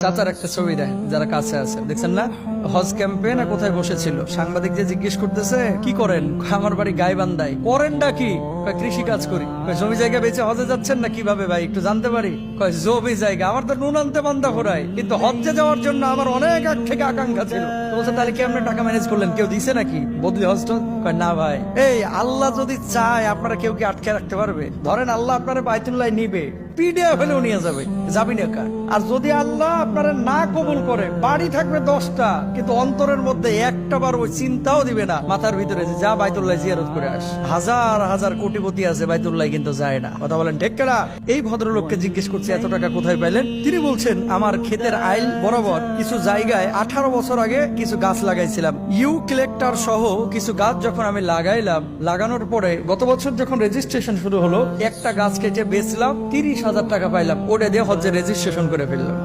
চাচার একটা ছবি দেয়, যারা কাছে আছে দেখছেন না, হজ ক্যাম্পে না কোথায় বসেছিল, সাংবাদিক যে জিজ্ঞেস করতেছে কি করেন, আমার বাড়ি গাইবান্ধায়। করেনটা কি? কৃষি কাজ করি। জমি জায়গা বেচে হজে যাচ্ছেন না কিভাবে ভাই, একটু জানতে পারি? জমি জায়গা আমার তো নুন আনতে বান্ধা ঘোরায়, কিন্তু হজ্জে যাওয়ার জন্য আমার অনেক আগ থেকে আকাঙ্ক্ষা ছিল। বলছে তাহলে কেমনে টাকা ম্যানেজ করলেন, কেউ দিছে নাকি বদলি হজটা? না ভাই, এই আল্লাহ যদি চায় আপনারা কেউ কি আটকে রাখতে পারবে? ধরেন আল্লাহ আপনারা বাইতুল্লাহ নিবে, পিডিয়া হলেও নিয়ে যাবে, যাবি না কার? আর যদি আল্লাহ আপনারা না কবুল করে, বাড়ি থাকবে 10টা, কিন্তু অন্তরের মধ্যে একটা বার ওই চিন্তাও দিবে না মাথার ভিতরে যে যা বাইতুল্লাহ জিয়ারত করে আস। হাজার হাজার কোটিপতি আছে বাইতুল্লাহ কিন্তু যায় না। কথা বলেন ঠিক কিনা? এই ভদ্রলোককে জিজ্ঞেস করছে এত টাকা কোথায় পাইলেন? তিনি বলছেন আমার ক্ষেতের আইল বরাবর কিছু জায়গায় 18 বছর আগে কিছু গাছ লাগাইছিলাম। ইউক্যালিপটার সহ কিছু গাছ যখন আমি লাগাইলাম, লাগানোর পরে গত বছর যখন রেজিস্ট্রেশন শুরু হলো, একটা গাছ কেটে বেচলাম, 30,000 টাকা পাইলাম, ওটা দিয়ে হজ্জে রেজিস্ট্রেশন করে ফেললাম।